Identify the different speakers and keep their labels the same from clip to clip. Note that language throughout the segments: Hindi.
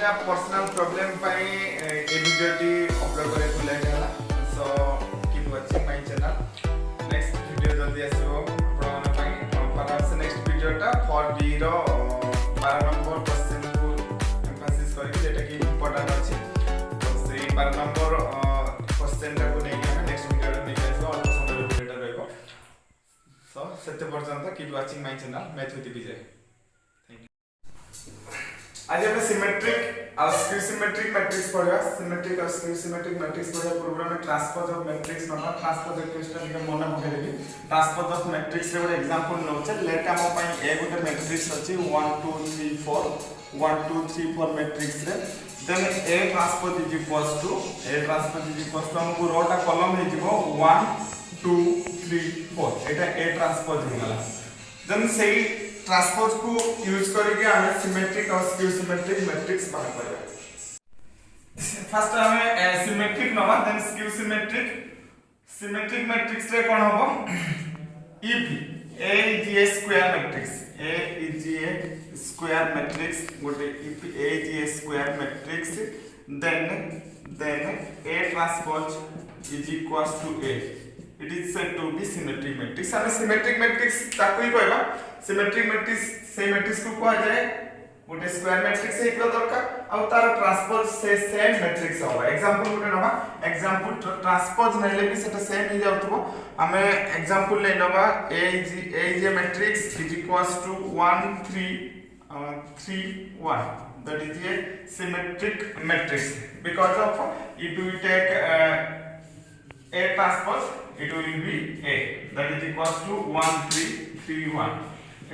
Speaker 1: किछटा पर्सनल प्रॉब्लम पई ए वीडियोटी अपलोड करे को लेट हला so keep watching my channel next video जल्दी आसीबो आपन पई परहाप्स नेक्स्ट वीडियोटा फॉर डी रो 12 नंबर क्वेश्चन को एम्फासिस करी जेटा कि इंपोर्टेंट अछि तो सेही 12 नंबर क्वेश्चन टा को नेकी हम नेक्स्ट वीडियो रे नेकी आसो और समय वीडियो रहबो सो सेते पर्यंत keep watching my channel math with Vijay. आज हम सिमेट्रिक और स्क्यू सिमेट्रिक मैट्रिक्स पढ़ा सिमेट्रिक और स्क्यू सिमेट्रिक मैट्रिक्स पढ़ा पूर्व में ट्रांसपोज ऑफ मैट्रिक्स नबा ट्रांसपोज इक्वेशन के मन पकड़ देबी ट्रांसपोज ऑफ मैट्रिक्स रे एक एग्जांपल नोचे लेट हम पई ए गोटे मैट्रिक्स अछि 1 2 3 4 1 2 3 4 मैट्रिक्स रे then A transpose is equals to हमको रोटा कॉलम हे जिवो 1 2 3 4 एटा ए ट्रांसपोज हे गला देन सेही ट्रांसपोज को यूज करके हमें सिमेट्रिक और स्क्यू सिमेट्रिक मैट्रिक्स बाहर करबा। फर्स्ट हमें सिमेट्रिक नबा देन स्क्यू सिमेट्रिक मैट्रिक्स रे कोन होबो if A is a square matrix गोटे if A is a square matrix then A transpose is equals to A it is said to be symmetric matrix हम symmetric matrix ताको ही कहबा symmetric matrix से matrix को कहा जाए गोटे स्क्वायर मैट्रिक्स है एकरो दरकार और तार ट्रांसपोज से सेम मैट्रिक्स होबा एग्जांपल गोटे नबा एग्जांपल ट्रांसपोज नैले भी सेटा सेम ही जाउतबो हमें एग्जांपल ले नबा a is a matrix is equals to 1 3 3 1 that is a symmetric matrix because of if we take a transpose it will be a that is equals to 1 3 3 1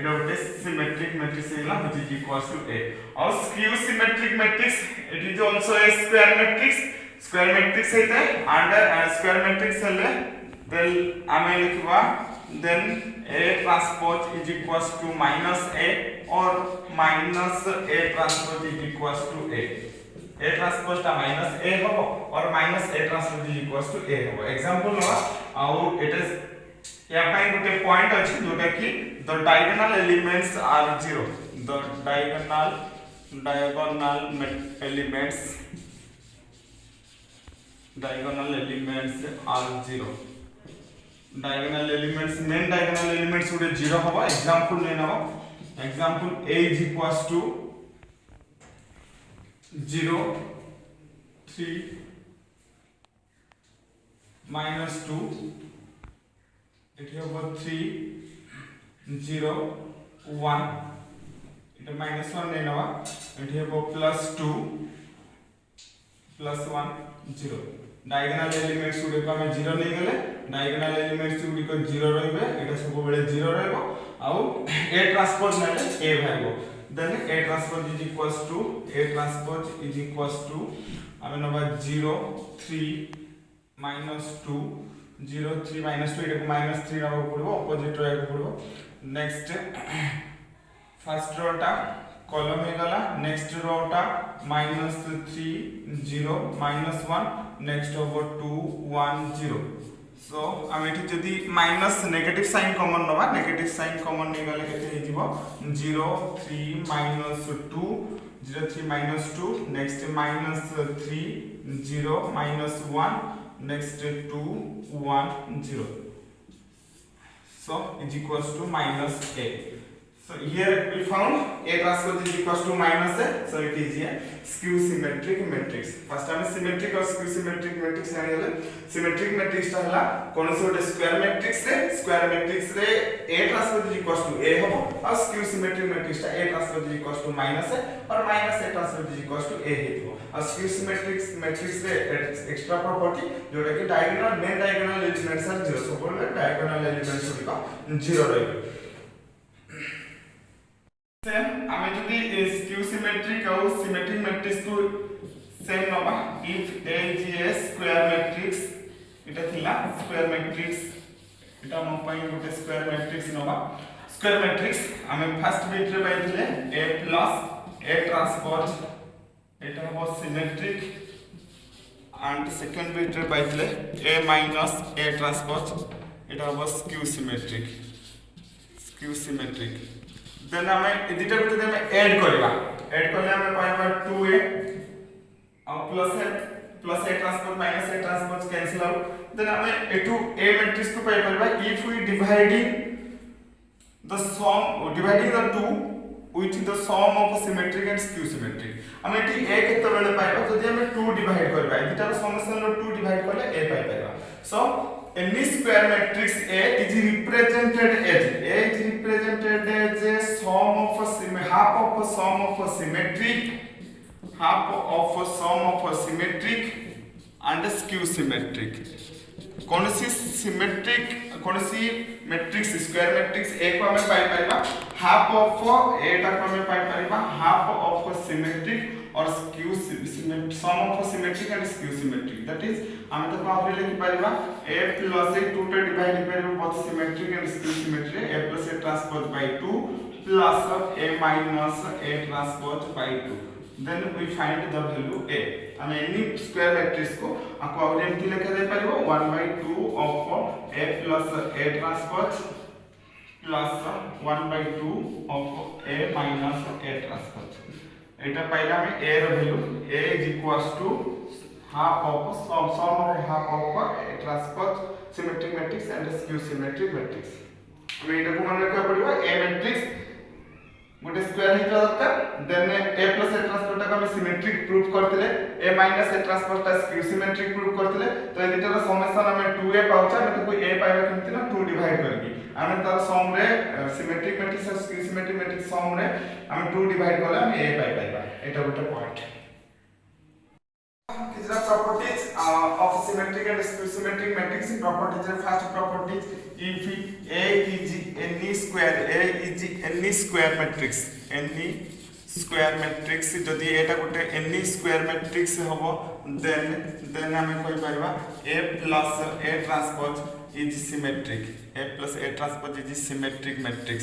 Speaker 1: it is symmetric matrix which is equals to a और skew symmetric matrix it is also a square matrix है and square matrix है then हमें लिखवा then a transpose is equals to minus a or minus a transpose is equals to a transpose टा माइनस a हो और minus a transpose is equals to a हो एग्जांपल नो और इट इज या पाइन गोटे पॉइंट अछि जोटा कि the diagonal elements are 0 the diagonal elements are 0 diagonal elements main diagonal elements गोटे 0 हो एग्जांपल ले नबो example a is equals to 0 3 minus 2 it have 3 0 1 it minus 1 ले नवा it have plus 2 plus 1 0 diagonal elements गुडी को हम 0 नै गेले डायगोनल एलिमेंट्स गुडी को 0 रहबे एटा सब बेले 0 रहबो आ a ट्रांसपोज नले a भाइबो then a transpose is equals to I mean about 0 3 minus 2 0 3 minus 2 it minus 3 रहो पड़बो ऑपोजिट रो पड़बो नेक्स्ट फर्स्ट रो टा कॉलम हे गला नेक्स्ट रो टा minus 3 0 minus 1 नेक्स्ट ओवर 2 1 0 सो हम एठी जदी माइनस नेगेटिव साइन कॉमन नबा नेगेटिव साइन कॉमन नै गले केते हे जिवो 0 3 minus 2 0 3 minus 2 next minus 3 0 minus 1 next 2 1 0 so is equals to minus a so here we found a transpose is equals to minus a so it is a skew symmetric matrix first हम symmetric और skew symmetric matrix जाने वाले symmetric matrix ता हला कोन से गोटे square matrix रे a transpose is equals to a हो और skew symmetric matrix ता a transpose is equals to minus a और minus a transpose is equals to a हेतु और skew symmetric matrix रे एक्स्ट्रा प्रॉपर्टी जोटा कि diagonal main diagonal elements are 0 so बोले डायगोनल एलिमेंट्स गुडी का 0 रहबे सेम हमें जदी स्क्यू सिमेट्रिक और सिमेट्रिक मैट्रिक्स को सेम नबा if a is a square matrix इटा थिला स्क्वायर मैट्रिक्स इटा हम पई गोटे स्क्वायर मैट्रिक्स नबा स्क्वायर मैट्रिक्स हमें फर्स्ट बिट रे पाइथिले a प्लस a ट्रांसपोज इटा हो सिमेट्रिक एंड सेकंड बिट रे पाइथिले a माइनस a ट्रांसपोज इटा हो स्क्यू सिमेट्रिक देन हमें एडिटर पे हमें ऐड करबा ऐड करले हमें पाइबा 2a कैंसिल आउट देन हमें एटू ए मैट्रिक्स को पाई परबा if we dividing the sum dividing the two with the sum of symmetric and skew symmetric हम एटी a केते बेले पाइबा जदि हम 2 डिवाइड करबा एटार समेशन रो 2 डिवाइड करले a पाई पाइबा सो any square matrix A is represented as a sum of half of a sum of a symmetric and skew symmetric कौन सी मैट्रिक्स स्क्वायर मैट्रिक्स ए को हमें पाई पाइबा हाफ ऑफ ए टा को हमें पाई पाइबा हाफ ऑफ सिमेट्रिक और skew sum of symmetric and skew symmetric that is हम तो पावर लिखि पाइबा a प्लस a 2 टा डिवाइड करिबो both symmetric and skew symmetric a plus a transpose bye 2 plus a minus a transpose bye 2 then we find the value a and any square matrix को आपको और एमटी लिखा जाय परिबो 1/2 of a plus a transpose plus 1/2 of a minus a transpose एटा पाइला में a रो value a is equals to half of sum of half of a transpose symmetric matrix and skew symmetric matrix हमें एटा को मन रखा पड़िबो a matrix गोटे स्क्वायर हित दरकार then a plus a transpose टा हम सिमेट्रिक प्रूफ करथिले a minus a ट्रांसपोज टा स्क्यू सिमेट्रिक प्रूफ करथिले तो ए दिटर समेशन हम 2a पाउचा मतलब कोई a पाइबा केमति ना 2 डिवाइड करबी हम तार सम रे सिमेट्रिक मैट्रिक्स और स्क्यू सिमेट्रिक मैट्रिक्स सम रे हम 2 डिवाइड करले हम a पाइबा एटा गोटे पॉइंट किजरा properties of symmetric and skew symmetric matrix properties first properties if a is any square matrix जदि एटा गोटे any square matrix हबो then हमें कहि परबा a plus a transpose is symmetric matrix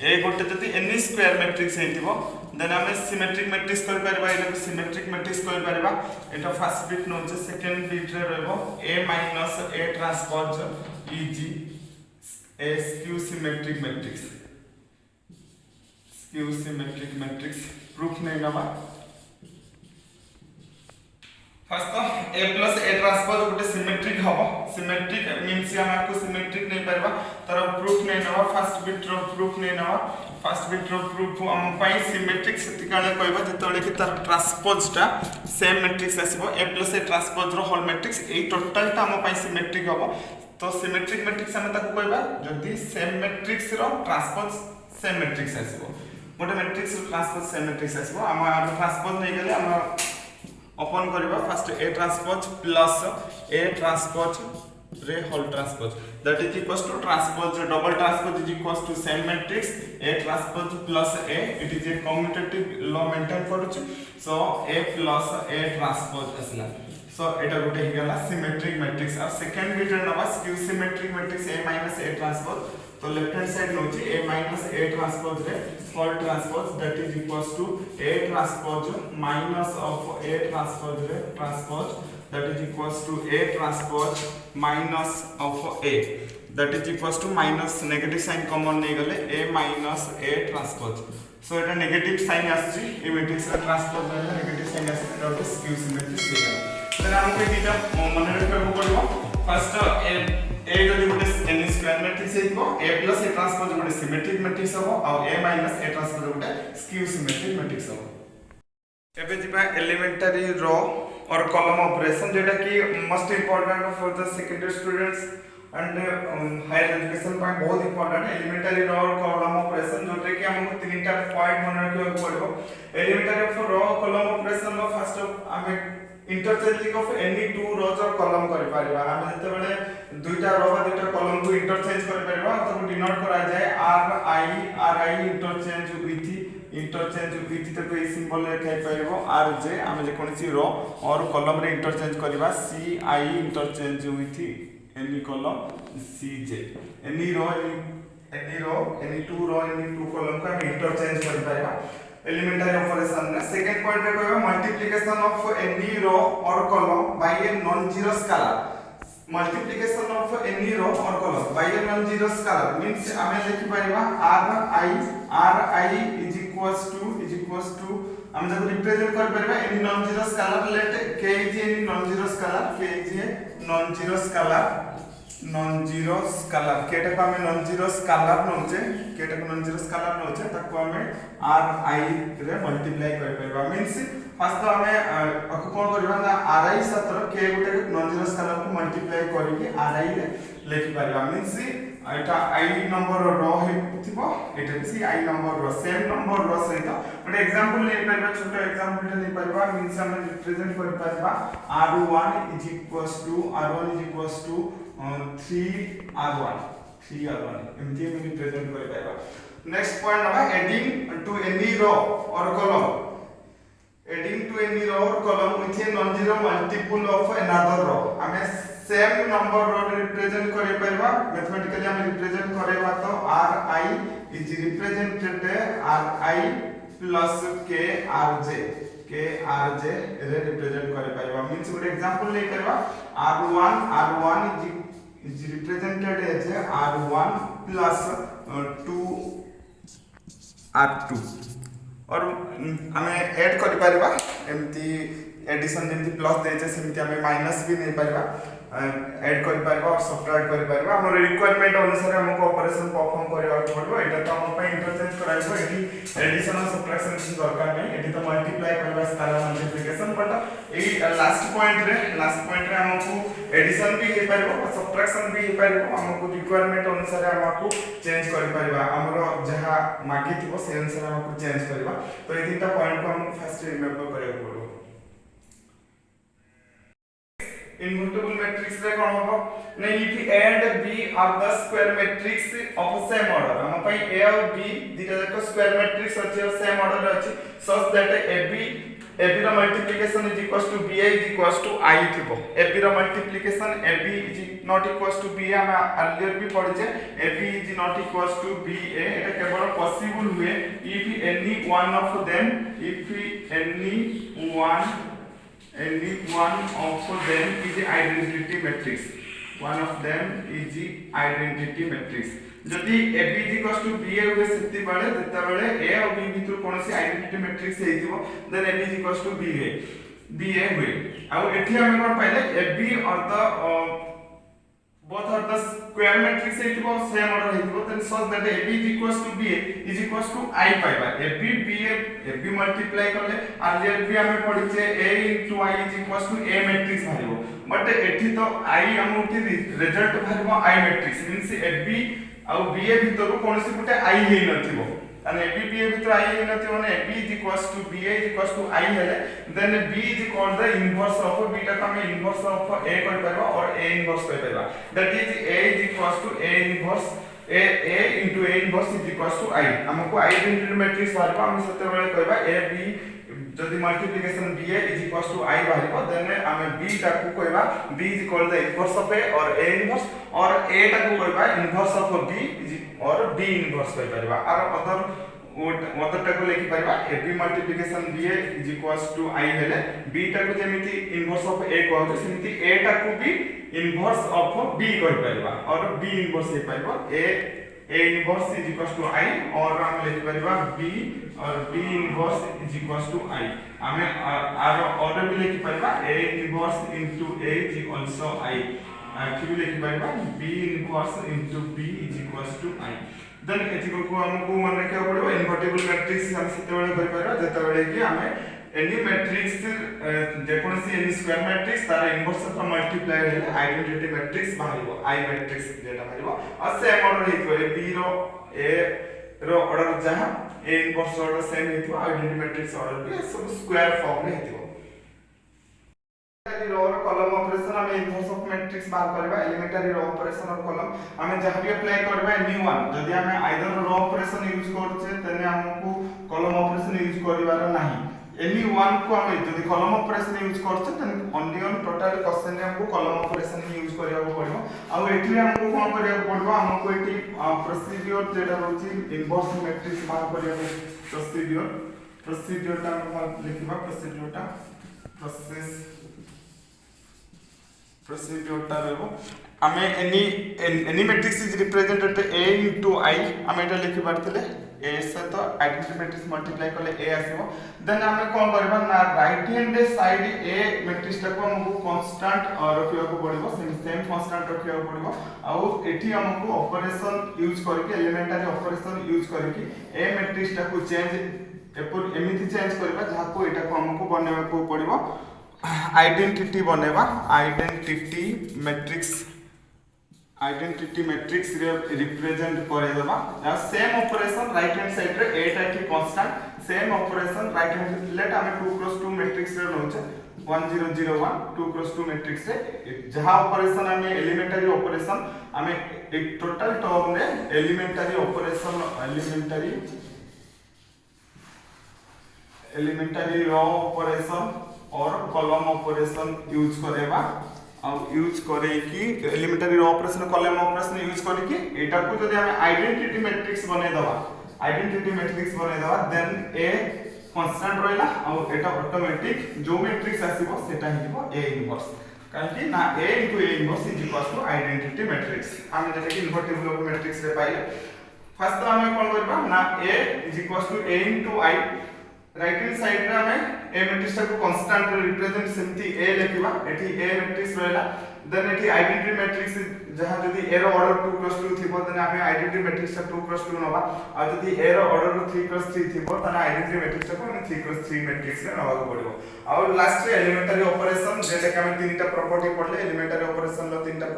Speaker 1: a गोटे जदि any square matrix हेतिबो then हमें symmetric matrix कहि परबा एटा symmetric matrix कहि परबा एटा फर्स्ट बिट नो जे सेकंड बिट रे रहबो a minus a transpose is a skew symmetric matrix proof नहीं नबा फर्स्ट तो a plus a transpose गोटे सिमेट्रिक हबो सिमेट्रिक मींस हम आपको सिमेट्रिक नहीं परबा तर प्रूफ नहीं नबा फर्स्ट बिट रो प्रूफ नहीं नबा फर्स्ट बिट रो प्रूफ हम पाई सिमेट्रिक सेति काले कहबा जतले कि तार ट्रांसपोज टा सेम मैट्रिक्स आसीबो a plus a transpose रो होल मैट्रिक्स ए टोटल टा हम पाई सिमेट्रिक हबो तो सिमेट्रिक मैट्रिक्स हम ताको कहबा जदी सेम मैट्रिक्स रो ट्रांसपोज सेम मैट्रिक्स आसीबो गोटे मैट्रिक्स रो ट्रांसपोज सेम मैट्रिक्स आसीबो हम ट्रांसपोज नहीं गेले हम ओपन करबा first a transpose plus a transpose रे whole transpose that is equals to transpose double transpose is equals to same matrix a transpose plus a it is a commutative law maintain करूची so a plus a transpose असला सो एटा गोटे ही गला सिमेट्रिक मैट्रिक्स और सेकंड बिट रे नबा skew symmetric matrix a minus a transpose तो लेफ्ट हैंड साइड नोची a minus a transpose रे whole transpose that is equals to a transpose minus of a transpose रे transpose that is equals to a transpose minus of a that is equals to minus negative sign common नहीं गले a minus a transpose so এটা negative sign आछि ए मैट्रिक्स का ट्रांसपोज में negative sign आछि एटा स्क्यू सिमेट्रिक देगा then हमको एटा मन रखबो पड़िबो फर्स्ट a जदि गोटे n स्क्वायर मैट्रिक्स हेतबो a plus a transpose गोटे सिमेट्रिक मैट्रिक्स हो और a minus a transpose गोटे स्क्यू सिमेट्रिक मैट्रिक्स हो एबे जिबा एलिमेंटरी रो और कॉलम ऑपरेशन जेटा कि most important for the secondary students and higher education पर बहुत इंपोर्टेंट एलिमेंटरी रो और कॉलम ऑपरेशन जोटे कि हमको तीनटा पॉइंट मन रखियो पड़ो elementary of row column operation नो फर्स्ट हमें interchanging of any two rows और कॉलम कर पारिबा हम जते बेले दुईटा रो बा दुईटा कॉलम को इंटरचेंज कर पारिबा तो डिनोट करा जाय r i इंटरचेंज विथ तक ए सिंबल लिखाई पाइबो r j हम जे कोनसी रो और कॉलम रे इंटरचेंज करबा c i interchange with any column c j any row any two row any two column का हम इंटरचेंज कर पाइबा एलिमेंटरी ऑपरेशन में सेकंड पॉइंट रे कहबा मल्टीप्लिकेशन ऑफ एनी रो और column by a non zero scalar multiplication of any row or column by a non-zero scalar means हमें देखि पाइबा r i is equals to हम जब रिप्रेजेंट कर परबा any non zero scalar let k is any non zero scalar k is a non zero scalar केटा को हमें नॉन जीरो स्केलर नोचे केटा को नॉन जीरो स्केलर नोचे ताको हमें r i रे मल्टीप्लाई कर परबा मींस फर्स्ट तो हमें अको कोन करबा ना r i सतर k गुटे नॉन जीरो स्केलर को मल्टीप्लाई करके r i रे लिखि परबा मींस एटा i नंबर रो हेतिबो एटा सी i नंबर रो सेम नंबर रो सहित गोटे एग्जांपल नै परबा छोटो एग्जांपल नै परबा मींस हम रिप्रेजेंट कर परबा r1 = r1 = 3r1 एमती हम रिप्रेजेंट कर परबा नेक्स्ट पॉइंट नबा एडिंग टू एनी रो और column adding to any row or column with a non-zero multiple of another row हमें सेम नंबर रो रिप्रेजेंट करे परबा मैथमेटिकली हम रिप्रेजेंट करेबा तो ri is represented ri plus krj रे रिप्रेजेंट करे परबा मींस गुड एग्जांपल ले करबा r1 is represented as r1 plus 2r2 और हमें ऐड कर परबा एमती एडिशन जेमती प्लस देचे सेमती हमें माइनस भी नहीं परबा ऐड कर परबा और सब्ट्रैक्ट कर परबा हमर रिक्वायरमेंट अनुसार हमको ऑपरेशन परफॉर्म करबा पड़बो एटा तो हम पे इंटरचेंज कराइबो एटी एडिशन और सब्ट्रैक्शन की दरकार नहीं एटी तो मल्टीप्लाई करबा scalar multiplication but A last point रे हमको एडिशन भी हे परबो और सब्ट्रैक्शन भी हे परबो हमको रिक्वायरमेंट अनुसार हमको चेंज कर परबा हमरो जहां मागी थिबो से अनुसार हमको चेंज करबा तो ए तीनटा पॉइंट को हम फर्स्ट रिमेंबर करबा पड़बो इनवर्टिबल मैट्रिक्स रे कोन हो नै if a and b are the square matrix of same order हम पई a और b दिटा जाक स्क्वायर मैट्रिक्स अछि और सेम ऑर्डर रे अछि such that ab रो multiplication is equals to ba is equals to i थिबो ab रो multiplication ab is not equals to ba हम अर्लियर भी पढिचे ab is not equals to ba एटा केवल पॉसिबल हुए if any one of them any one of them is identity matrix one of them is identity matrix जदि ab = ba हुए सेति बाले देता बेले a और b भितर कोनसी आइडेंटिटी मैट्रिक्स हेतिबो देन ab = ba हुए आ एठी हम कोन पाइले ab और the both are the square matrix हेतिबो सेम ऑर्डर हेतिबो then such that ab = ba = i पाइबा ab मल्टीप्लाई करले अर्लियर भी हमें पढिचे a * i = a मैट्रिक्स भारिबो बट एठी तो i हम उठी रिजल्ट भारिबो i मैट्रिक्स मींस ab आ ba भितर कोनसी गुटे i hey नथिबो and ab ba भितर i हे नथिबो ने ab = ba = i हेले then b is called the inverse of b टा हमें inverse of a कर परबा और a inverse कर परबा that is a = a inverse a into a inverse is equals to I हमको आइडेंटिटी मैट्रिक्स बारबा हम सते बेले कहबा a b जदि मल्टीप्लिकेशन ba is equals to I बारबा देन हमें b टा को कहबा b is called the inverse of a और a inverse और a टा को कहबा inverse of b और b inverse कर परबा और अदर टा को लेखि परबा ab multiplication ba is equals to I हेले b टा को जेमिति इनवर्स ऑफ a कहतो सेमिति a टा को भी इनवर्स ऑफ b कहि परबा और b इनवर्स हे परबा a inverse is equals to I और हम लेखि परबा b और b inverse is equals to I हमें आर ऑर्डर भी लेखि परबा a इनवर्स into a is also I कि लेखि परबा b इनवर्स into b is equals to I then एथिको को हमको मन रखिया पड़बो इनवर्टिबल मैट्रिक्स हम सेते बेले करि परबा जेते बेले कि हमें एनी मैट्रिक्स जेकोनसी एनी स्क्वायर मैट्रिक्स तार इनवर्स ऑफ मल्टीप्लाई हेले आइडेंटिटी मैट्रिक्स बाहरिबो i मैट्रिक्स जेटा बाहरिबो और सेम ऑर्डर हेतु b रो a रो ऑर्डर जहां a इनवर्स ऑर्डर सेम हेतु आइडेंटिटी मैट्रिक्स ऑर्डर भी सब स्क्वायर फॉर्म में हेतु रो और कॉलम ऑपरेशन हम इनवर्स ऑफ मैट्रिक्स बाहर करबा एलिमेंटरी रो ऑपरेशन और कॉलम हम जहां भी अप्लाई करबा न्यू वन यदि हम आइदर रो ऑपरेशन यूज करछे तने हमको कॉलम ऑपरेशन यूज करिवार नाही एनी वन को हम यदि कॉलम ऑपरेशन यूज करछे तने ओनली ऑन टोटल क्वेश्चन रे हमको कॉलम ऑपरेशन यूज करिया पड़िबो आ एठी हमको कोन करिया पड़बो हमको एठी प्रोसीजर जेटा रहउची इनवर्स मैट्रिक्स बाहर करिया प्रोसीजर ता हम लिखबा प्रोसीजर ता प्रोसेस प्रोसीड्यूरटा रहबो आमे any matrix is represented a into I आमे एटा लिखि पारथिले a से तो आइडेंटिटी मैट्रिक्स मल्टीप्लाई करले a आसीबो देन आमे कोन करबा ना right hand side a matrix टाको हमकु कांस्टेंट रखिया को पड़िबो सेम कांस्टेंट रखिया को पड़िबो आउ एठी हमकु ऑपरेशन यूज करके एलिमेंटरी ऑपरेशन यूज करके a मैट्रिक्स टाको चेंज एमिति चेंज करबा जहा को एटा को हमकु बनेबा को पड़िबो आइडेंटिटी बनेबा आइडेंटिटी मैट्रिक्स रे रिप्रेजेंट करे देबा आ same operation right hand side रे एटा की constant same operation right hand let हमें 2x2 मैट्रिक्स रे नोचे 1 0 0 1 2x2 मैट्रिक्स रे जहां ऑपरेशन हमें एलिमेंटरी ऑपरेशन हमें एक टोटल टर्म रे एलिमेंटरी रो ऑपरेशन और कॉलम ऑपरेशन यूज करेबा और यूज करे कि elementary row operation column operation use करे कि एटा को जदि हम आइडेंटिटी मैट्रिक्स बने दवा देन ए कांस्टेंट रहला और एटा ऑटोमेटिक जो मैट्रिक्स आसीबो सेटा हिबो a इनवर्स काहे ना a * a inverse is equal to identity matrix हम जदि कि इन्वर्टिबल ऑफ मैट्रिक्स रे पाइले फर्स्ट हम कोन करबा ना a is equal to a * I right hand side रे हमें a मैट्रिक्स को कांस्टेंट रिप्रेजेंट सेमती a लिखिबा एठी a मैट्रिक्स रहला देन एठी आइडेंटिटी मैट्रिक्स जहां जदी a रो ऑर्डर 2x2 थिबो तने हमें आइडेंटिटी मैट्रिक्स 2x2 नबा आ जदी a रो ऑर्डर 3x3 थिबो तने आइडेंटिटी मैट्रिक्स को 3x3 मैट्रिक्स रे नबा पड़िबो और लास्ट रे एलिमेंटरी ऑपरेशन जेटा कि हमें तीनटा प्रॉपर्टी पढ़ले एलिमेंटरी ऑपरेशन लो तीनटा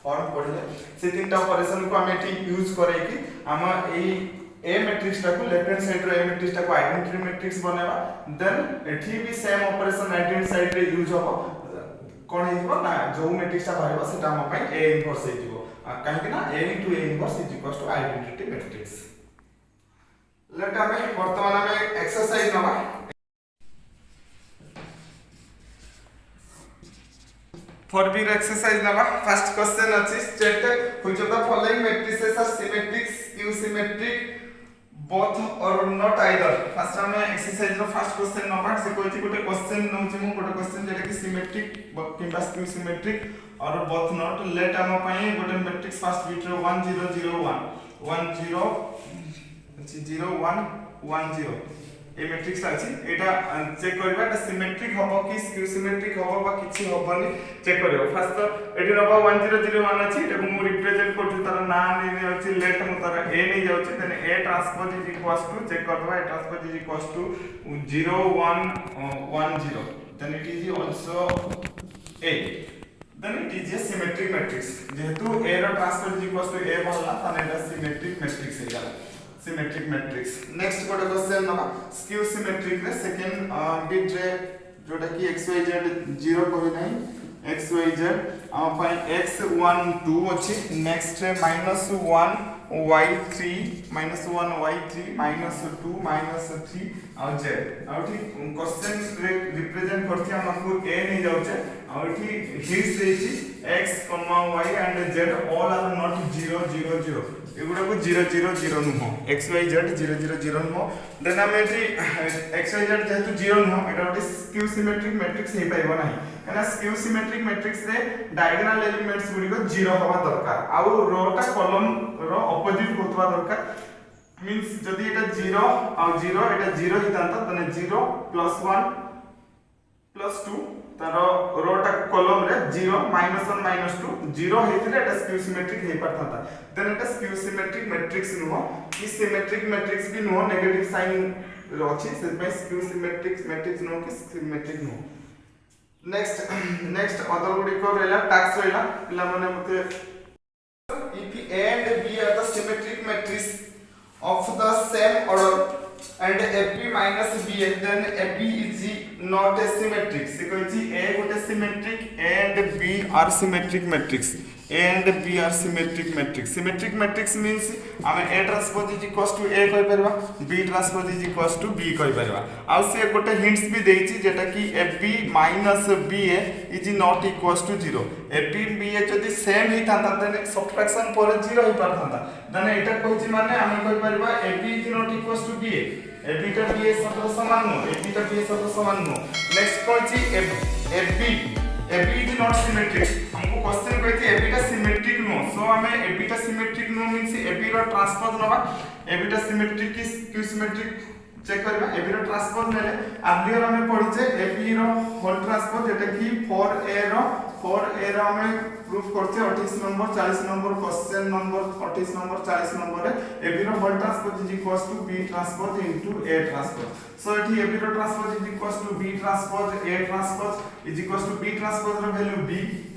Speaker 1: फॉर्म पढ़ले से तीनटा ऑपरेशन को हमें एठी यूज करे कि हम एई a मैट्रिक्स को लेफ्ट हैंड साइड रे a मैट्रिक्स को आइडेंटिटी मैट्रिक्स बनेबा देन एठी भी same operation right hand side रे यूज होबो कोन हेइबो ना जो मैट्रिक्स बाहरबो सेटा हम पई a इनवर्स हेइबो काहे कि ना a * a inverse is equal to identity matrix let हमें वर्तमान में एक्सरसाइज नबा फॉर बी एक्सरसाइज नबा फर्स्ट क्वेश्चन अछि state which of the following matrices are symmetric skew symmetric both or not either first हम एक्सरसाइज रो फर्स्ट क्वेश्चन नंबर से कोइ गोटे क्वेश्चन नउछि मु गोटे क्वेश्चन जेटा कि सिमेट्रिक किबा स्क्यू सिमेट्रिक और both not लेट हम पई गोटे मैट्रिक्स फर्स्ट बिट रो 1 0 0 1 0 1 1 0 ए मैट्रिक्स अछि एटा चेक करबा एटा सिमेट्रिक होबो कि स्क्यू सिमेट्रिक होबो बा किछि होबनी चेक करबो फर्स्ट एटी नबा 1 0 0 1 अछि एटा मु रिप्रेजेंट करछु तार नाम नै अछि लेट मु तार a नै जाउछि then a transpose is equals to check करबा a transpose is equals to 0 1 1 0 then it is also a then it is a symmetric matrix जेहेतु a रो transpose is equals to a बनला ताने एटा सिमेट्रिक मैट्रिक्स हे जाला सिमेट्रिक मैट्रिक्स नेक्स्ट गोटे क्वेश्चन नबा स्क्यू सिमेट्रिक रे सेकंड बिट रे जोटा कि xyz 0 कोइ नै xyz हम फाइन x 1 2 अछि नेक्स्ट रे -1 y3 -1 y3 -2 -3 और z और ठीक क्वेश्चन रे रिप्रेजेंट करथि हमकु a नै जाउछे और ठीक हिंट्स देछि x, y and z all are not 0 0 0 एगुडा को 0 0 0 नुहो xyz 0 0 0 नुहो देन हम एठी xyz जेतु 0 नुहो एटा गोटे स्क्यू सिमेट्रिक मैट्रिक्स हे पाइबो नाही कना स्क्यू सिमेट्रिक मैट्रिक्स रे डायगोनल एलिमेंट्स गुडी को 0 होबा दरकार आ रोटा कॉलम रो ऑपोजिट होतबा दरकार मींस जदी एटा 0 और 0 एटा 0 हितांत तने 0 +1 +2 तारो रोटा कॉलम रे 0 -1 -2 0 हेतिले एटा स्क्यू सिमेट्रिक हे परथाता देन एटा स्क्यू सिमेट्रिक मैट्रिक्स नुहो कि सिमेट्रिक मैट्रिक्स भी नुहो नेगेटिव साइन रोछि से पे स्क्यू सिमेट्रिक मैट्रिक्स नुहो कि सिमेट्रिक नुहो नेक्स्ट अदर गुडी को रेला टास्क रेला पिला माने मते if a and b are the symmetric matrix of the same order and ab minus b then ab is not a symmetric से कहछि a गोटे symmetric and b are symmetric matrix a and b are symmetric matrix means हम a transpose is equals to a कहि परबा b transpose is equals to b कहि परबा आ से गोटे हिंट्स भी देछि जेटा कि ab minus ba is not equals to 0 ab ba जदी सेम ही थांता तने सब्ट्रैक्शन पर 0 ही परथांता तने एटा कहछि माने हम कहि परबा ab is not equals to ba ab टा ba सतो समान नो ab टा ba सतो समान नो नेक्स्ट कहछि ab AB is not symmetric हमको क्वेश्चन कहती AB टा सिमेट्रिक नो सो हमें AB टा सिमेट्रिक नो मींस AB रो ट्रांसपोज नबा AB टा सिमेट्रिक की क्यू सिमेट्रिक चेक करबा AB रो ट्रांसपोज नेले आर्लियर हमें पढिचे AB रो होल ट्रांसपोज जेटा की 4A रो हमें प्रूफ करते 28 number 40 number question number 28 number 40 नंबर रे AB रो whole transpose is equals to B transpose into A transpose so एठी AB रो transpose is equals to B transpose A transpose is equals to B transpose रो वैल्यू B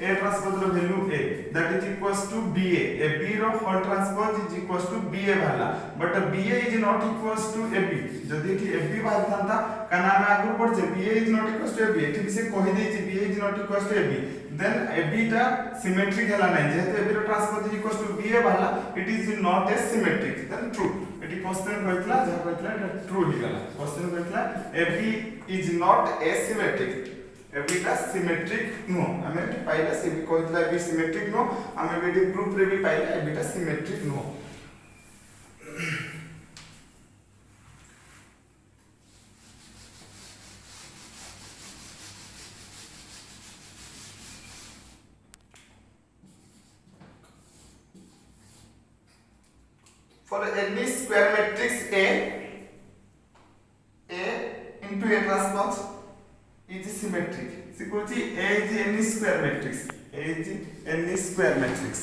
Speaker 1: A ट्रांसपोज रो value A that is equals to BA AB रो whole transpose is equals to BA भाला but BA is not equals to AB जदी एठी AB भाल थांता काना हम आगु पढ जे BA is not equals to AB एठी से कहि देछि BA is not equals to AB then AB टा सिमेट्रिक हला नै जेहेतु AB रो transpose is equals to BA भाला it is not a symmetric then true एटी क्वेश्चन कहतला जे कहतला एटा ट्रू ही गला क्वेश्चन कहतला AB is not a symmetric AB टा सिमेट्रिक नो हमें पाइला से भी कहतला AB सिमेट्रिक नो हमें भी प्रूफ रे भी पाइला AB टा symmetric no for any square matrix A into A transpose is symmetric. Security A is any square matrix. A is any square matrix.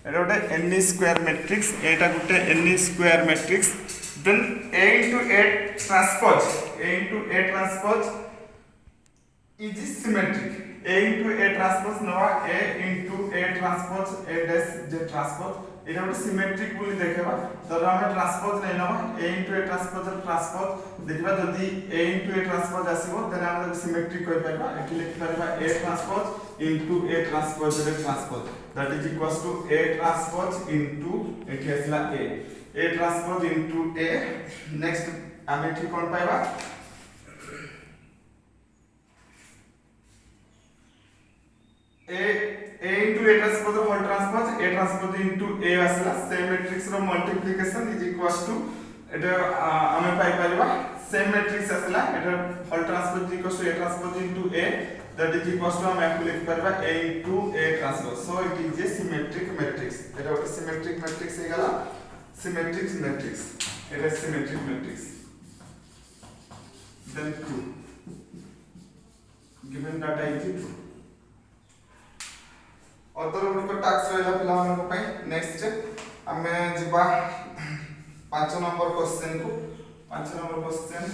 Speaker 1: এটা ওটা any square matrix. এটা গোটে any square matrix. Then A into A transpose is symmetric. A into A transpose नवा A into A transpose A dash J transpose এটা হচ্ছে সিমেট্রিক বলি দেখাবা তাহলে আমরা ট্রান্সপোজ নাই নাও A into A transpose দেখিবা যদি A into A transpose আসিবো তাহলে আমরা সিমেট্রিক কই পাইবা এটি লিখি পারিবা A transpose into A transpose এর transpose that is equals to A transpose into এটি আসলা A transpose into A next আমি ঠিক কোন পাইবা A into A transpose whole transpose A transpose into A asla same matrix ro multiplication is equals to eta ame pai pariba same matrix asla eta whole transpose is equals to A transpose into A that is equals to ame likhi pariba A into A transpose so it is a symmetric matrix eta ote symmetric matrix he gala symmetric matrix eta symmetric matrix then true given data is true other उनको टास्क रहला पिला मन को पई नेक्स्ट हमें जिबा 5 नंबर क्वेश्चन को 5 नंबर क्वेश्चन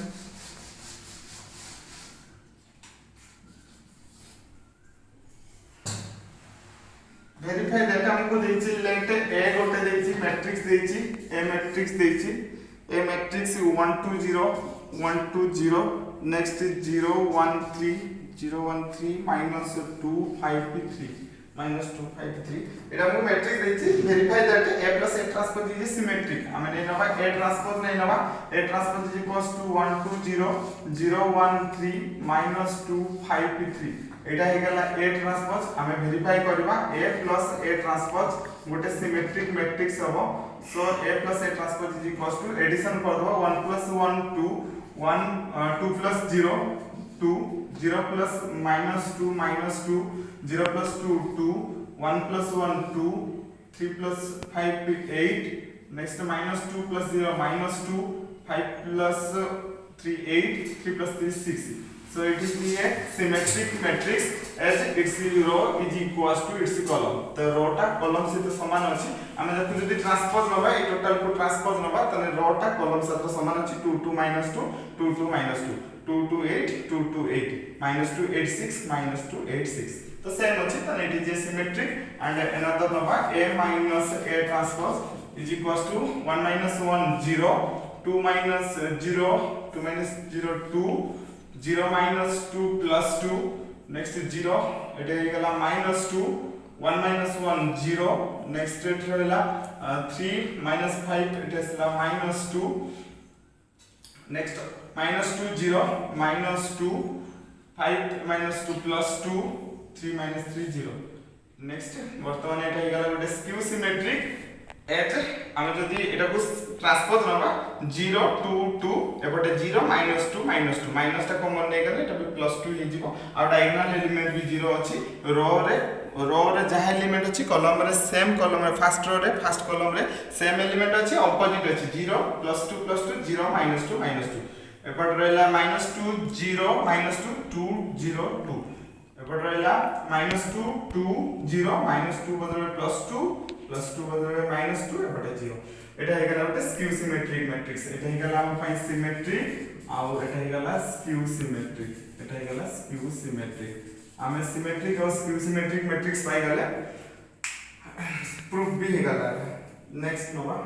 Speaker 1: वेरीफाई दैट हमको देछि लेट A गोटे देछि मैट्रिक्स देछि A मैट्रिक्स देछि A मैट्रिक्स 1 2 0 1 2 0 नेक्स्ट 0 1 3 0 1 3 -2 5 3 -2 5 3 এটা हमको मैट्रिक्स देछि verify that A plus A transpose is symmetric हमें नै नबा A transpose नै नबा A transpose is equals to 1 2 0 0 1 3 -2 5 3 एटा हे गला A transpose हमें वेरीफाई करबा A plus A transpose गोटे सिमेट्रिक मैट्रिक्स हबो सो A plus A transpose is equals to addition कर दबो 1 plus 1 2 1 2 plus 0 2 0 plus -2 -2 0 plus 2 2 1 plus 1 2 3 plus 5 8 next -2 plus 0 -2 5 plus 3 8 3 plus 3 6 so it is a symmetric matrix as its row is equals to its column the row टा column से तो समान अछि हम जति ट्रांसपोज नबा ए टोटल को ट्रांसपोज नबा तने row टा column से तो समान अछि 2 2 -2 2 2 -2 2 2 8 2 2 8 -2 8 6 -2 8 6 तो सेम अछि तने it is symmetric and another number A minus A transpose is equals to 1 minus 1 0 2 minus 0 2 minus 0 2 0 minus 2 plus 2 next 0 एटे गेला -2 1 minus 1 0 next it रहला 3 minus 5 it is -2 next -2 0 -2 5 -2 plus 2 3 -3 0 next वर्तमान एटा गेला गोटे स्क्यू सिमेट्रिक एच आम जदि एटा को ट्रांसपोज नबा 0 2 2 एपटे 0 -2 -2 माइनस टा कॉमन नै गले एटा भी +2 हे जिवो आ डायगोनल एलिमेंट भी 0 अछि रो रे जहा एलिमेंट अछि कॉलम रे सेम कॉलम रे फर्स्ट रो रे फर्स्ट कॉलम रे सेम एलिमेंट अछि ऑपोजिट अछि 0 +2 +2 0 -2 -2 एपट रहला -2 0 -2 2 0 2 एपट रहला -2 2 0 -2 बदले +2 +2 बदले -2 एपटे 0 एटा हे गला गोटे स्क्यू सिमेट्रिक मैट्रिक्स एटा हे गला हम पाई सिमेट्रिक आ एटा हे गला स्क्यू सिमेट्रिक एटा हे गला स्क्यू सिमेट्रिक आमे सिमेट्रिक और स्क्यू सिमेट्रिक मैट्रिक्स पाई गले प्रूफ भी हे गला नेक्स्ट नोवा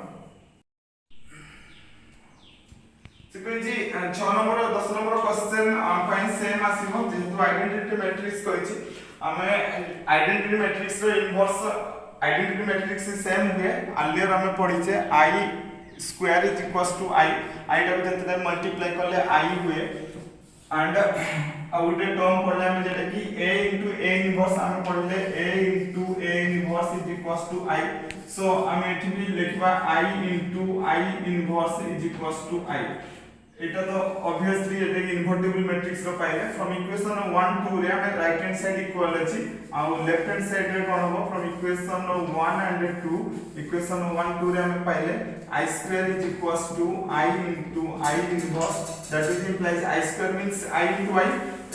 Speaker 1: जी 6 नंबर 10 नंबर क्वेश्चन पाई सेम आसीबो जेतु आइडेंटिटी मैट्रिक्स कहिछि आमे आइडेंटिटी मैट्रिक्स रो इनवर्स आइडेंटिटी मैट्रिक्स सेम हुए अर्लियर हमें पढ़ी I square is equals to I टा जते टाइम मल्टीप्लाई करले आई हुए एंड आउटे टर्म पढ़ले हमें जेटा कि a * a इनवर्स हमें पढ़ले a * a inverse is equals to I so हमें एठी भी लिखबा i * i inverse is equals to i एटा तो ऑब्वियसली एटा इन्वर्टिबल मैट्रिक्स रो पाइले फ्रॉम इक्वेशन 1 2 रे हमें राइट हैंड साइड इक्वल अछि आ लेफ्ट हैंड साइड रे कोन हो फ्रॉम इक्वेशन 1 एंड 2 इक्वेशन 1 2 रे हमें पाइले i square is equals to i into i inverse that is implies i square means i into i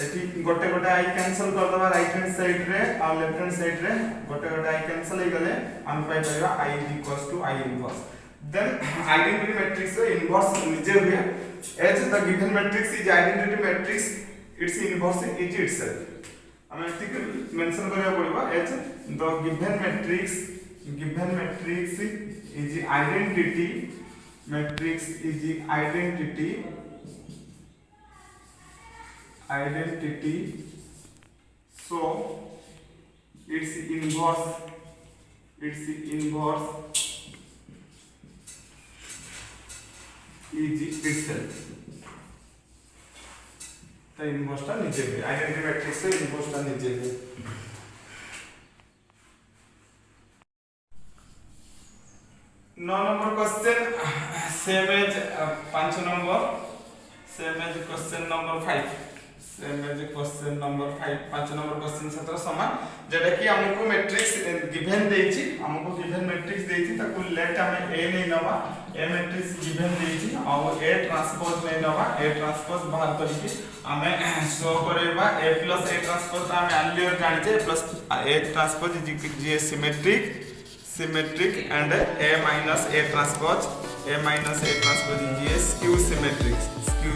Speaker 1: एठी गोटे गोटे i कैंसिल कर दबा राइट हैंड साइड रे आ लेफ्ट हैंड साइड रे गोटे गोटे i कैंसिल हे गले हम पाइ परबा i is equals to i inverse then identity matrix row inverse निजे हुए as the given matrix is identity matrix its inverse is itself हमें ठीक मेंशन करया पड़बा as the given matrix is identity matrix is identity so its inverse is itself तो इनवर्स टा नीचे है आइडेंटिटी मैट्रिक्स से इनवर्स टा नीचे है 9 number question same as 5 number same as question number 5 same as question number 5 number question सत्र समान जेटा कि हमको मैट्रिक्स गिवन देछि हमको गिवन मैट्रिक्स देछि ताकू लेट हमें a नै नबा a मैट्रिक्स गिवन देछि और a ट्रांसपोज नै नबा a ट्रांसपोज बाहर करके हमें शो करेबा a + a ट्रांसपोज हम अर्लियर जानि छे a transpose is symmetric and a minus a transpose is skew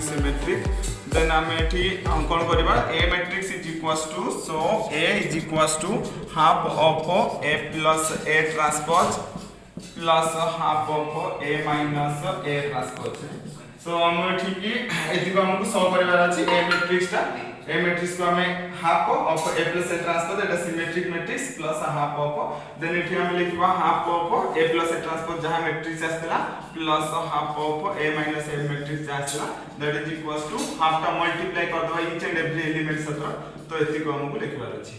Speaker 1: symmetric then हम एठी हम कोन करबा a matrix is equals to so a is equals to half of a plus a transpose plus half of a minus a transpose so हम एठी की एठी को हमको सॉल्व करबार अछि a matrix को हमें half of a plus a transpose एटा symmetric matrix plus half of then एठी हम लिखबा half of a plus a transpose जहां मैट्रिक्स आस्थिला plus half of a minus a matrix आस्थिला that is equals to half टा मल्टीप्लाई कर दबा ईच एंड एवरी एलिमेंट सत्र तो एति को हमको लिखबार अछि